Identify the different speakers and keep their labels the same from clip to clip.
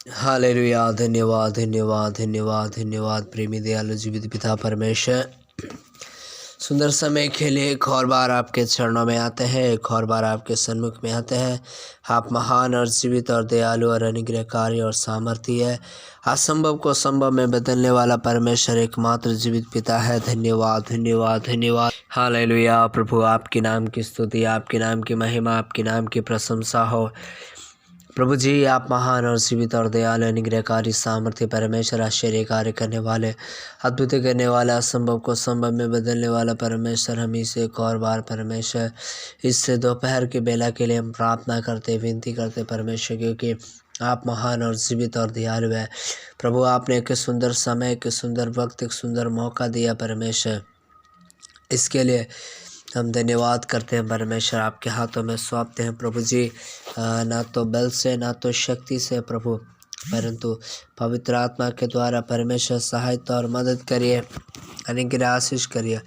Speaker 1: Hallelujah. धन्यवाद धन्यवाद धन्यवाद धन्यवाद प्रेमी दयालु जीवित पिता परमेश्वर, सुंदर समय के लिए एक और बार आपके चरणों में आते हैं, एक और बार आपके सन्मुख में आते हैं। आप महान और जीवित और दयालु और अनुग्रहकारी और सामर्थी है। असंभव को संभव में बदलने वाला परमेश्वर एकमात्र जीवित पिता है। धन्यवाद धन्यवाद धन्यवाद। हालेलुया। प्रभु आपके नाम की स्तुति, आपके नाम की महिमा, आपके नाम की प्रशंसा हो। प्रभु जी, आप महान और जीवित और दयालु अनुग्रहकारी सामर्थ्य परमेश्वर, आश्चर्य कार्य करने वाले, अद्भुत करने वाला, असंभव को संभव में बदलने वाला परमेश्वर, हम इसे एक और बार परमेश्वर इस दोपहर की बेला के लिए हम प्रार्थना करते, विनती करते परमेश्वर, क्योंकि आप महान और जीवित और दयालु है। प्रभु, आपने एक सुंदर समय, एक सुंदर वक्त, एक सुंदर मौका दिया परमेश्वर, इसके लिए हम धन्यवाद करते हैं परमेश्वर। आपके हाथों में सौंपते हैं प्रभु जी, ना तो बल से ना तो शक्ति से प्रभु, परंतु पवित्र आत्मा के द्वारा परमेश्वर सहायता और मदद करिए, अनुग्रह आशीष करिए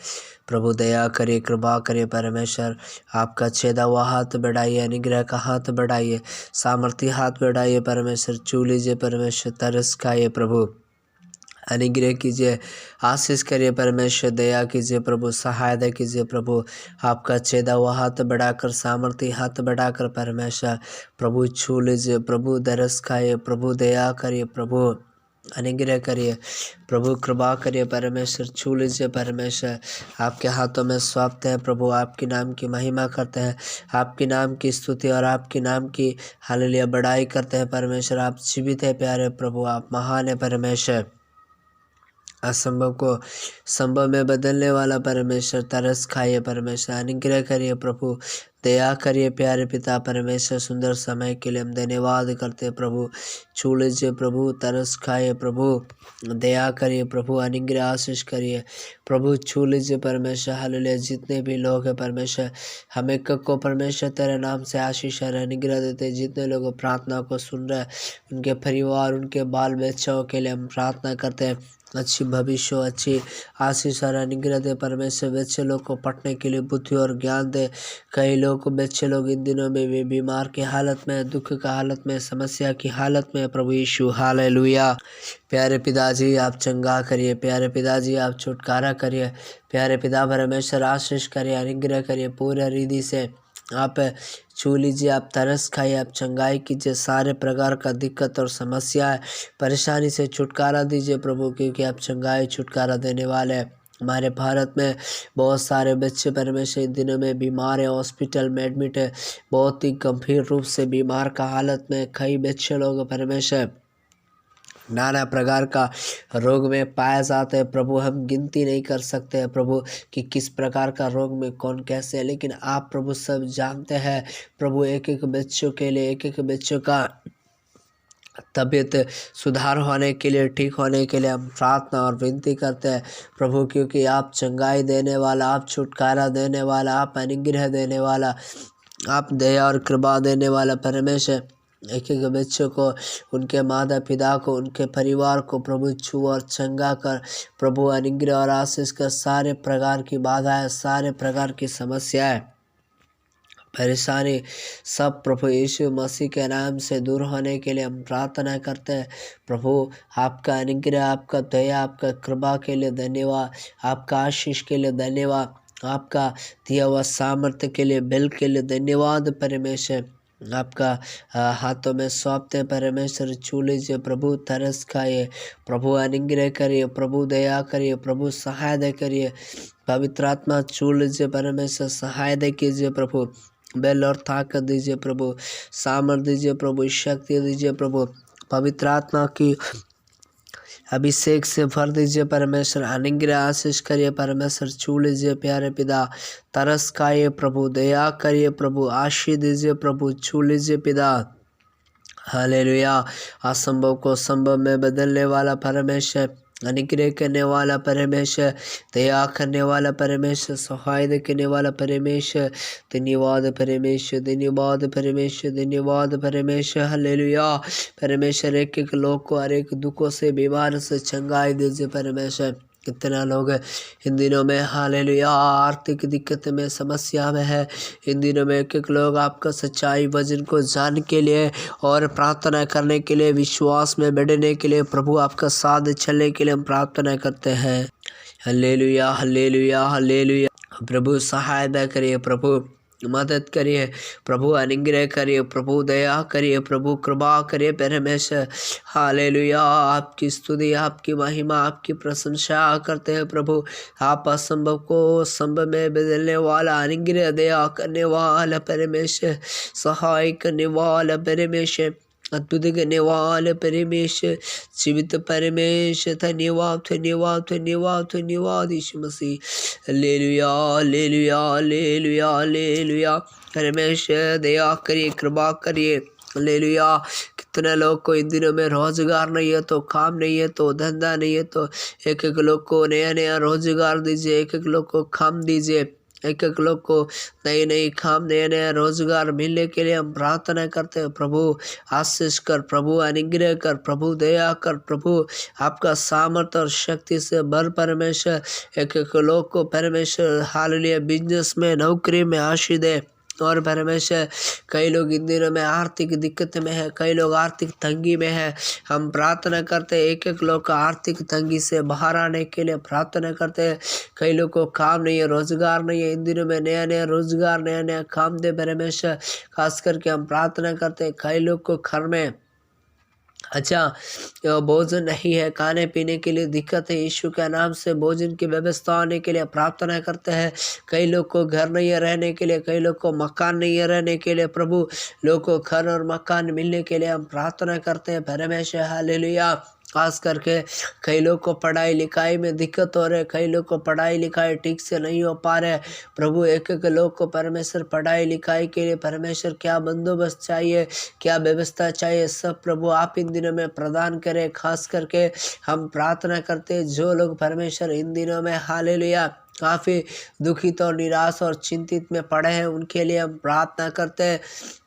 Speaker 1: प्रभु, दया करिए, कृपा करिए परमेश्वर। आपका छेदा हुआ हाथ बढ़ाइए, अनुग्रह का हाथ बढ़ाइए, सामर्थ्य हाथ बढ़ाइए परमेश्वर, छू लीजिए परमेश्वर, तरस खाइए प्रभु, अनुग्रह कीजिए, आशीष करिए परमेश्वर, दया कीजिए प्रभु, सहायता कीजिए प्रभु। आपका छेदा हुआ हाथ बढ़ाकर, सामर्थ्य हाथ बढ़ाकर परमेश्वर प्रभु छू लीजिए प्रभु, दरस खाइए प्रभु, दया करिए प्रभु, अनुग्रह करिए प्रभु, कृपा करिए परमेश्वर, छू लीजिए परमेश्वर। आपके हाथों में सौंपते हैं प्रभु, आपके नाम की महिमा करते हैं, आपके नाम की स्तुति और आपके नाम की हालेलुया बड़ाई करते हैं परमेश्वर। आप जीवित है प्यारे प्रभु, आप महान है परमेश्वर, असंभव को संभव में बदलने वाला परमेश्वर, तरस खाइए परमेश्वर, अनुग्रह करिए प्रभु, दया करिए प्यारे पिता परमेश्वर। सुंदर समय के लिए हम धन्यवाद करते हैं प्रभु, छू लीजिए प्रभु, तरस खाइए प्रभु, दया करिए प्रभु, अनुग्रह आशीष करिए प्रभु, छू लीजिए परमेश्वर। हालेलुया। जितने भी लोग हैं परमेश्वर, हम एक को परमेश्वर तेरे नाम से आशीष और अनुग्रह देते हैं। जितने लोग प्रार्थना को सुन रहे हैं, उनके परिवार, उनके बाल बच्चों के लिए हम प्रार्थना करते हैं, अच्छी भविष्य, अच्छी आशीष और अनुग्रह दे परमेश्वर। बच्चे लोग को पढ़ने के लिए बुद्धि और ज्ञान दे। कई लोग, बच्चे लोग इन दिनों में भी बीमार की हालत में, दुख की हालत में, समस्या की हालत में प्रभु यीशु। हालेलुया। प्यारे पिताजी, आप चंगा करिए, प्यारे पिताजी आप छुटकारा करिए, प्यारे पिता परमेश्वर आशीष करिए, अनुग्रह करिए, पूरे रिधि से आप छू लीजिए, आप तरस खाइए, आप चंगाई कीजिए, सारे प्रकार का दिक्कत और समस्या है, परेशानी से छुटकारा दीजिए प्रभु, क्योंकि आप चंगाई छुटकारा देने वाले हैं। हमारे भारत में बहुत सारे बच्चे परमेश्वर इन दिनों में बीमार है, हॉस्पिटल में एडमिट है, बहुत ही गंभीर रूप से बीमार का हालत में कई बच्चे लोग परमेश्वर नाना प्रकार का रोग में पाए जाते हैं प्रभु। हम गिनती नहीं कर सकते हैं प्रभु कि किस प्रकार का रोग में कौन कैसे है, लेकिन आप प्रभु सब जानते हैं प्रभु। एक एक बच्चों के लिए, एक एक बच्चों का तबीयत सुधार होने के लिए, ठीक होने के लिए हम प्रार्थना और विनती करते हैं प्रभु, क्योंकि आप चंगाई देने वाला, आप छुटकारा देने वाला, आप अनुग्रह देने वाला, आप दया और कृपा देने वाला परमेश्वर। एक एक बच्चों को, उनके माता पिता को, उनके परिवार को प्रभु छू और चंगा कर प्रभु, अनुग्रह और आशीष कर। सारे प्रकार की बाधाएं, सारे प्रकार की समस्याएं, परेशानी सब प्रभु यीशु मसीह के नाम से दूर होने के लिए हम प्रार्थना करते हैं प्रभु। आपका अनुग्रह, आपका दया, आपका कृपा के लिए धन्यवाद, आपका आशीष के लिए धन्यवाद, आपका दिया हुआ सामर्थ्य के लिए, बल के लिए धन्यवाद परमेश्वर। आपका हाथों में सौंपते परमेश्वर, छू लीजिए प्रभु, तरस खाइए प्रभु, अनुग्रह करिए प्रभु, दया करिए प्रभु, सहायता करिए पवित्र आत्मा, छू लीजिए परमेश्वर, सहायता कीजिए प्रभु, बल और ताकत दीजिए प्रभु, सामर्थ दीजिए प्रभु, शक्ति दीजिए प्रभु, पवित्र आत्मा की अभिषेक से भर दीजिए परमेश्वर, अनुग्रह आशीष करिए परमेश्वर, छू लीजिए प्यारे पिता, तरस खाइए प्रभु, दया करिए प्रभु, आशीष दीजिए प्रभु, छू लीजिए पिता। हालेलुया। असंभव को संभव में बदलने वाला परमेश्वर, अनुग्रह करने वाला परमेश्वर, दया करने वाला परमेश्वर, सहायता करने वाला परमेश्वर, धन्यवाद परमेश्वर, धन्यवाद परमेश्वर, धन्यवाद परमेश्वर। हालेलुया। परमेश्वर एक एक लोग को हर एक दुखों से, बीमार से चंगाई दीजिए परमेश्वर, कितना लोग इन दिनों में हालेलुया आर्थिक दिक्कत में समस्या में है। इन दिनों में एक लोग आपका सच्चाई वचन को जानने के लिए और प्रार्थना करने के लिए, विश्वास में बढ़ने के लिए, प्रभु आपका साथ चलने के लिए हम प्रार्थना करते हैं। Hallelujah hallelujah hallelujah. प्रभु सहायता करिए, प्रभु मदद करिए, प्रभु अनुग्रह करिए, प्रभु दया करिए, प्रभु कृपा करिए परमेश्वर। हालेलुया आपकी स्तुति, आपकी महिमा, आपकी प्रशंसा करते हैं प्रभु। आप असंभव को संभव में बदलने वाला, अनुग्रह दया करने वाला परमेश्वर, सहाय करने वाला परमेश्वर, अद्भुत करने वाले परमेश्वर, जीवित परमेश्वर। धन्यवाद धन्यवाद धन्यवाद धन्यवाद Yeshu Masih. Hallelujah hallelujah hallelujah hallelujah. परमेश्वर दया करिए, कृपा करिए। हालेलुया। कितने लोग को इन दिनों में रोजगार नहीं है, तो काम नहीं है, तो धंधा नहीं है, तो एक एक लोग को नया नया रोजगार दीजिए, एक एक लोग को काम दीजिए, एक एक लोग को नई नई काम, नया नया रोजगार मिलने के लिए हम प्रार्थना करते हैं। प्रभु आशीष कर, प्रभु अनुग्रह कर, प्रभु दया कर, प्रभु आपका सामर्थ्य और शक्ति से भर परमेश्वर। एक एक लोग को परमेश्वर हालेलुया बिजनेस में, नौकरी में आशीष दे। और परमेश्वर कई लोग इन दिनों में आर्थिक दिक्कत में है, कई लोग आर्थिक तंगी में है। हम प्रार्थना करते हैं एक एक लोग का आर्थिक तंगी से बाहर आने के लिए प्रार्थना करते हैं। कई लोग को काम नहीं है, रोजगार नहीं है, इन दिनों में नया नया रोजगार, नया नया काम दे परमेश्वर। खास करके हम प्रार्थना करते हैं कई लोग को घर में अच्छा भोजन नहीं है, खाने पीने के लिए दिक्कत है, यीशु के नाम से भोजन की व्यवस्था होने के लिए प्रार्थना करते हैं। कई लोग को घर नहीं है रहने के लिए, कई लोग को मकान नहीं है रहने के लिए, प्रभु लोग को घर और मकान मिलने के लिए हम प्रार्थना करते हैं परमेश्वर। हालेलुया। खास करके कई लोग को पढ़ाई लिखाई में दिक्कत हो रही है, कई लोग को पढ़ाई लिखाई ठीक से नहीं हो पा रहे। प्रभु एक एक लोग को परमेश्वर पढ़ाई लिखाई के लिए परमेश्वर क्या बंदोबस्त चाहिए, क्या व्यवस्था चाहिए, सब प्रभु आप इन दिनों में प्रदान करें। खास करके हम प्रार्थना करते हैं जो लोग परमेश्वर इन दिनों में हालेलुया काफ़ी दुखित और निराश और चिंतित में पड़े हैं, उनके लिए हम प्रार्थना करते हैं।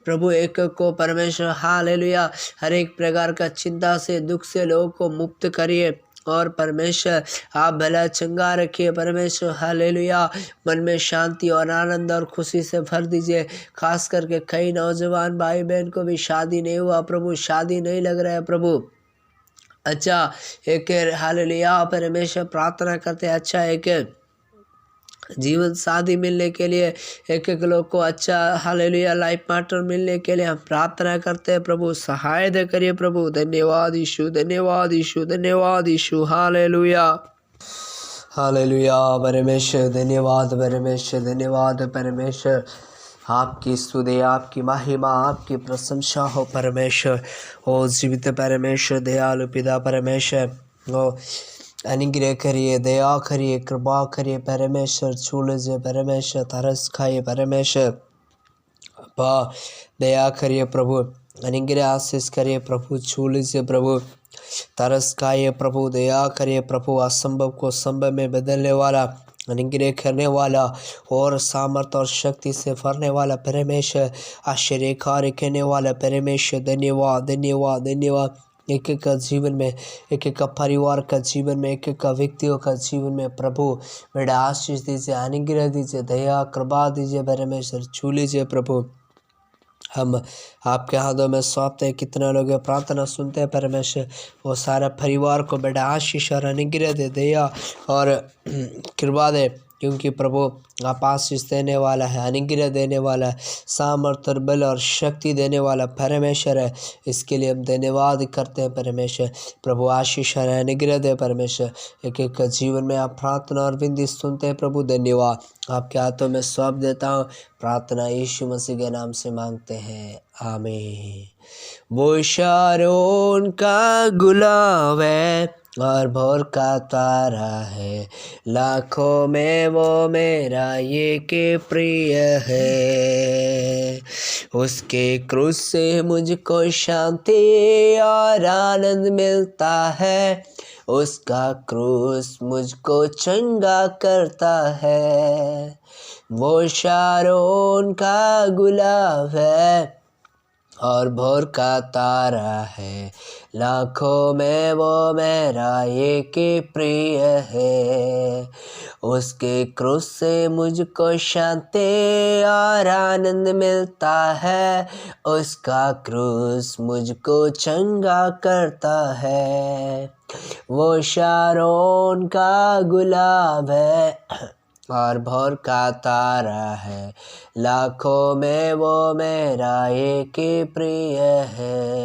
Speaker 1: प्रभु एक एक को परमेश्वर हालेलुया हर एक प्रकार का चिंता से, दुख से लोगों को मुक्त करिए। और परमेश्वर आप भला चंगा रखिए परमेश्वर। हालेलुया मन में शांति और आनंद और खुशी से भर दीजिए। खास करके कई नौजवान भाई बहन को भी शादी नहीं हुआ, प्रभु शादी नहीं लग रहा है प्रभु। अच्छा एक हालेलुया परमेश्वर प्रार्थना करते हैं अच्छा एक जीवन साथी मिलने के लिए, एक एक लोग को अच्छा हालेलुया लाइफ पार्टनर मिलने के लिए हम प्रार्थना करते हैं। प्रभु सहायता करिए प्रभु। धन्यवाद यीशु, धन्यवाद यीशु, धन्यवाद यीशु। हालेलुया हालेलुया परमेश्वर, धन्यवाद परमेश्वर, धन्यवाद परमेश्वर। आपकी स्तुति, आपकी महिमा, आपकी प्रशंसा हो परमेश्वर। ओ जीवित परमेश्वर, दयालु पिता परमेश्वर, ओ अनुग्रह करिए, दया करिए, कृपा करिए परमेश्वर। छू लीजिए परमेश्वर, तरस खाइए परमेश्वर, अब्बा दया करिए प्रभु, अनुग्रह आशीष करिए प्रभु। छू लीजिए प्रभु, तरस खाइए प्रभु, दया करिए प्रभु। असंभव को संभव में बदलने वाला, अनुग्रह करने वाला और सामर्थ्य और शक्ति से भरने वाला परमेश्वर, आश्चर्य कार्य करने वाला परमेश्वर। धन्यवाद धन्यवाद धन्यवाद। एक एक का जीवन में, एक एक का परिवार का जीवन में, एक एक का व्यक्तियों का जीवन में प्रभु मेरा आशीष दीजिए, अनुग्रह दीजिए, दया कृपा दीजिए परमेश्वर। छू लीजिए प्रभु, हम आपके हाथों में सौंपते हैं। कितना लोग प्रार्थना सुनते हैं परमेश्वर, वो सारा परिवार को बेटा आशीष और अनुग्रह दे, दया और कृपा दे, क्योंकि प्रभु आप आशीष देने वाला है, अनुग्रह देने वाला है, सामर्थ्य बल और शक्ति देने वाला परमेश्वर है। इसके लिए हम धन्यवाद करते हैं परमेश्वर। प्रभु आशीष और अनुग्रह दे परमेश्वर। एक एक जीवन में आप प्रार्थना और विनती सुनते हैं प्रभु। धन्यवाद, आपके हाथों में सौंप देता हूँ। प्रार्थना यीशु मसीह के नाम से मांगते हैं, आमीन। वो शारोन का गुलाब है और भोर का तारा है, लाखों में वो मेरा ये के प्रिय है। उसके क्रूस से मुझको शांति और आनंद मिलता है, उसका क्रूस मुझको चंगा करता है। वो शारोन का गुलाब है और भोर का तारा है, लाखों में वो मेरा एक प्रिय है। उसके क्रूस से मुझको शांति और आनंद मिलता है, उसका क्रूस मुझको चंगा करता है। वो शारोन का गुलाब है और भोर का तारा है, लाखों में वो मेरा एक प्रिय है।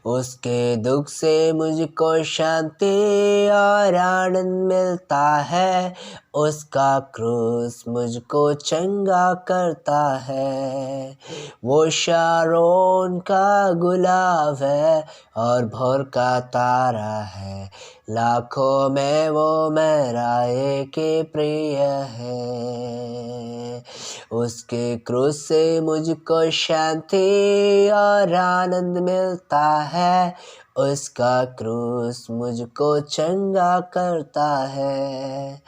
Speaker 1: उसके दुख से मुझको शांति और आनंद मिलता है, उसका क्रूस मुझको चंगा करता है। वो शारोन का गुलाब है और भोर का तारा है, लाखों में वो मेरा एक प्रिय है। उसके क्रूस से मुझको शांति और आनंद मिलता है, उसका क्रूस मुझको चंगा करता है।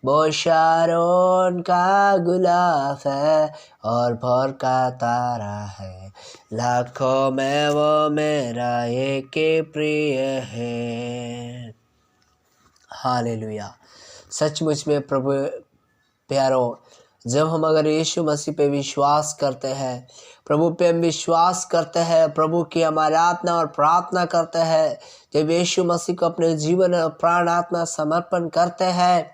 Speaker 1: वो शारोन का गुलाब है और भोर का तारा है, लाखों में वो मेरा एक प्रिय है। हालेलुया। सचमुच में प्रभु प्यारों, जब हम अगर यीशु मसीह पे विश्वास करते हैं, प्रभु पे हम विश्वास करते हैं, प्रभु की हम आराधना और प्रार्थना करते हैं, जब यीशु मसीह को अपने जीवन और प्राण आत्मा समर्पण करते हैं,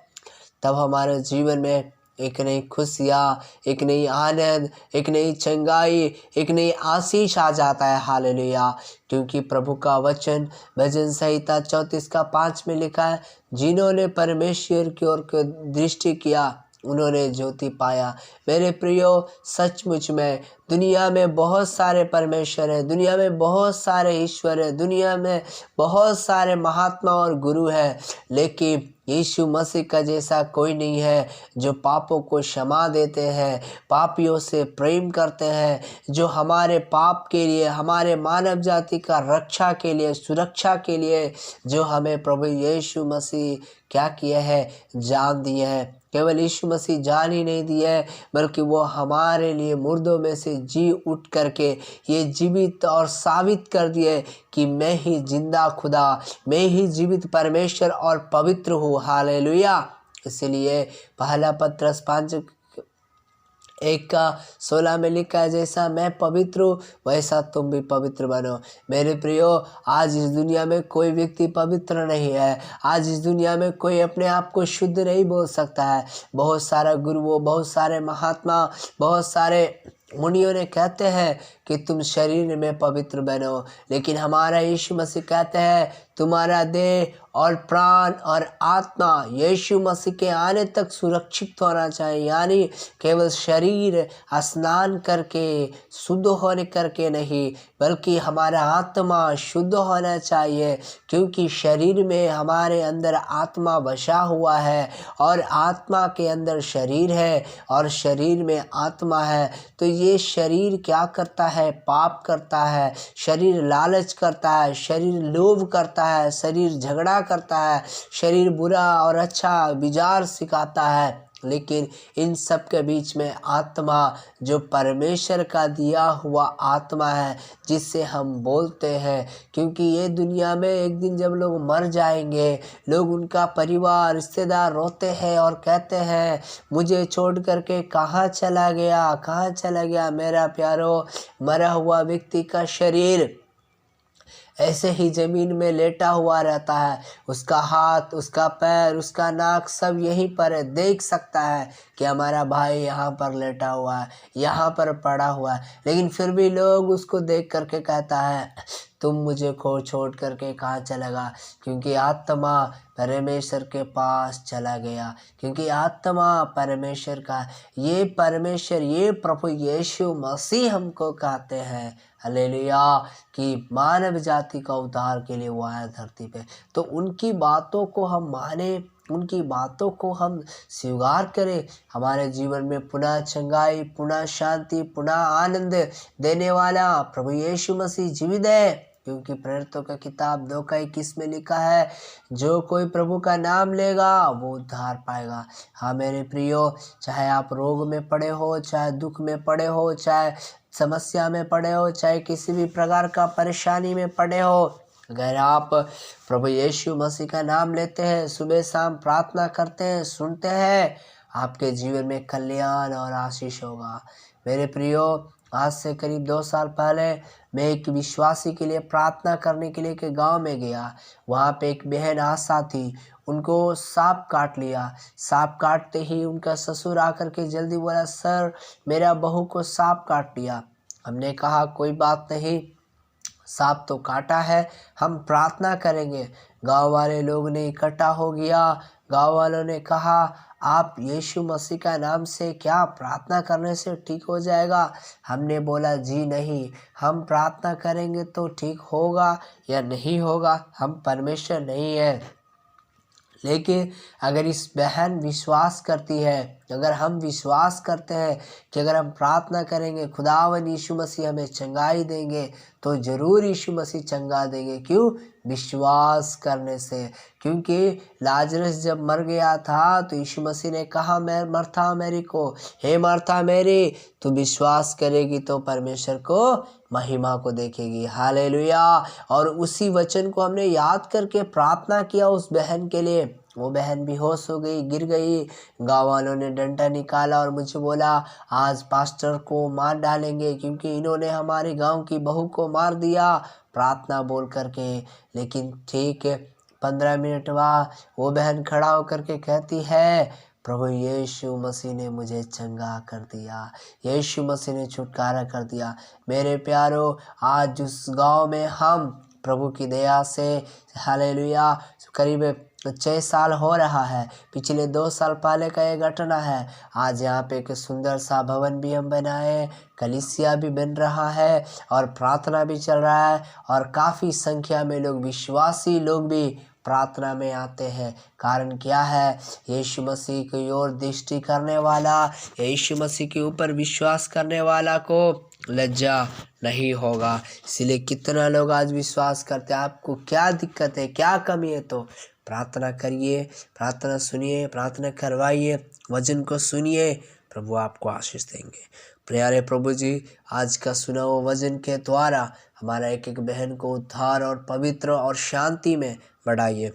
Speaker 1: तब हमारे जीवन में एक नई खुशियाँ, एक नई आनंद, एक नई चंगाई, एक नई आशीष आ जाता है। हालेलुया। क्योंकि प्रभु का वचन भजन संहिता 34:5 में लिखा है, जिन्होंने परमेश्वर की ओर दृष्टि किया उन्होंने ज्योति पाया। मेरे प्रियो, सचमुच में दुनिया में बहुत सारे परमेश्वर हैं, दुनिया में बहुत सारे ईश्वर हैं, दुनिया में बहुत सारे महात्मा और गुरु हैं, लेकिन यीशु मसीह का जैसा कोई नहीं है, जो पापों को क्षमा देते हैं, पापियों से प्रेम करते हैं, जो हमारे पाप के लिए, हमारे मानव जाति का रक्षा के लिए, सुरक्षा के लिए, जो हमें प्रभु यीशु मसीह क्या किए हैं, जान दिए हैं। केवल यीशु मसीह जान ही नहीं दिए, बल्कि वो हमारे लिए मुर्दों में से जी उठ करके ये जीवित और साबित कर दिए कि मैं ही जिंदा खुदा, मैं ही जीवित परमेश्वर और पवित्र हूँ। हालेलुया। इसलिए पहला पत्रस 5:1-16 में लिखा है, जैसा मैं पवित्र हूँ वैसा तुम भी पवित्र बनो। मेरे प्रियो, आज इस दुनिया में कोई व्यक्ति पवित्र नहीं है। आज इस दुनिया में कोई अपने आप को शुद्ध नहीं बोल सकता है। बहुत सारे गुरुओं, बहुत सारे महात्मा, बहुत सारे मुनियों ने कहते हैं कि तुम शरीर में पवित्र बनो, लेकिन हमारा यीशु मसीह कहते हैं तुम्हारा देह और प्राण और आत्मा यीशु मसीह के आने तक सुरक्षित होना चाहिए। यानी केवल शरीर स्नान करके शुद्ध होने करके नहीं, बल्कि हमारा आत्मा शुद्ध होना चाहिए, क्योंकि शरीर में हमारे अंदर आत्मा बसा हुआ है और आत्मा के अंदर शरीर है और शरीर में आत्मा है। तो ये शरीर क्या करता है? पाप करता है, शरीर लालच करता है, शरीर लोभ करता है, शरीर झगड़ा करता है, शरीर बुरा और अच्छा विचार सिखाता है। लेकिन इन सब के बीच में आत्मा, जो परमेश्वर का दिया हुआ आत्मा है, जिससे हम बोलते हैं, क्योंकि ये दुनिया में एक दिन जब लोग मर जाएंगे, लोग, उनका परिवार, रिश्तेदार रोते हैं और कहते हैं मुझे छोड़ करके कहाँ चला गया, कहाँ चला गया मेरा प्यारो। मरा हुआ व्यक्ति का शरीर ऐसे ही ज़मीन में लेटा हुआ रहता है, उसका हाथ, उसका पैर, उसका नाक सब यहीं पर है। देख सकता है कि हमारा भाई यहाँ पर लेटा हुआ है, यहाँ पर पड़ा हुआ है, लेकिन फिर भी लोग उसको देख करके कहता है तुम मुझे छोड़ करके कहाँ चलेगा, क्योंकि आत्मा परमेश्वर के पास चला गया, क्योंकि आत्मा परमेश्वर का, ये परमेश्वर, ये प्रभु यीशु मसीह हमको कहते हैं, हालेलुया, कि मानव जाति का उद्धार के लिए वो आया धरती पे। तो उनकी बातों को हम माने, उनकी बातों को हम स्वीकार करें। हमारे जीवन में पुनः चंगाई, पुनः शांति, पुनः आनंद देने वाला प्रभु यीशु मसीह जीवित है, क्योंकि प्रेरितों का किताब 2:21 में लिखा है, जो कोई प्रभु का नाम लेगा वो उद्धार पाएगा। हाँ मेरे प्रियो, चाहे आप रोग में पड़े हो, चाहे दुख में पड़े हो, चाहे समस्या में पड़े हो, चाहे किसी भी प्रकार का परेशानी में पड़े हो, अगर आप प्रभु यीशु मसीह का नाम लेते हैं, सुबह शाम प्रार्थना करते हैं, सुनते हैं, आपके जीवन में कल्याण और आशीष होगा। मेरे प्रियो, आज से करीब 2 साल पहले मैं एक विश्वासी के लिए प्रार्थना करने के लिए एक गांव में गया। वहाँ पे एक बहन आशा थी, उनको सांप काट लिया। सांप काटते ही उनका ससुर आकर के जल्दी बोला, सर मेरा बहू को सांप काट लिया। हमने कहा कोई बात नहीं, सांप तो काटा है, हम प्रार्थना करेंगे। गांव वाले लोग ने इकट्ठा हो गया। गांव वालों ने कहा, आप यीशु मसीह का नाम से क्या प्रार्थना करने से ठीक हो जाएगा? हमने बोला जी नहीं, हम प्रार्थना करेंगे तो ठीक होगा या नहीं होगा, हम परमेश्वर नहीं है। लेकिन अगर इस बहन विश्वास करती है, अगर हम विश्वास करते हैं कि अगर हम प्रार्थना करेंगे खुदावन यीशु मसीह हमें चंगाई देंगे, तो ज़रूर यीशु मसीह चंगा देंगे। क्यों? विश्वास करने से। क्योंकि लाजरस जब मर गया था तो यीशु मसीह ने कहा, मैं मार्था मैरी को, हे मार्था मैरी, तू विश्वास करेगी तो परमेश्वर को महिमा को देखेगी। हालेलुया। और उसी वचन को हमने याद करके प्रार्थना किया उस बहन के लिए। वो बहन बेहोश हो गई, गिर गई। गाँव वालों ने डंडा निकाला और मुझे बोला, आज पास्टर को मार डालेंगे क्योंकि इन्होंने हमारे गांव की बहू को मार दिया, प्रार्थना बोल करके। लेकिन ठीक 15 मिनट बाद वो बहन खड़ा होकर के कहती है, प्रभु यीशु मसीह ने मुझे चंगा कर दिया, यीशु मसीह ने छुटकारा कर दिया। मेरे प्यारो, आज उस गांव में हम प्रभु की दया से, हालेलुया, करीब 6 साल हो रहा है। पिछले 2 साल पहले का ये घटना है। आज यहाँ पे एक सुंदर सा भवन भी हम बनाए, कलीसिया भी बन रहा है और प्रार्थना भी चल रहा है, और काफ़ी संख्या में लोग, विश्वासी लोग भी प्रार्थना में आते हैं। कारण क्या है? यीशु मसीह की ओर दृष्टि करने वाला, यीशु मसीह के ऊपर विश्वास करने वाला को लज्जा नहीं होगा। इसलिए कितना लोग आज विश्वास करते हैं। आपको क्या दिक्कत है, क्या कमी है? तो प्रार्थना करिए, प्रार्थना सुनिए, प्रार्थना करवाइए, वचन को सुनिए, प्रभु आपको आशीष देंगे। प्यारे प्रभु जी, आज का सुना हुआ वचन के द्वारा हमारा एक एक बहन को उद्धार और पवित्र और शांति में बढ़ाइए।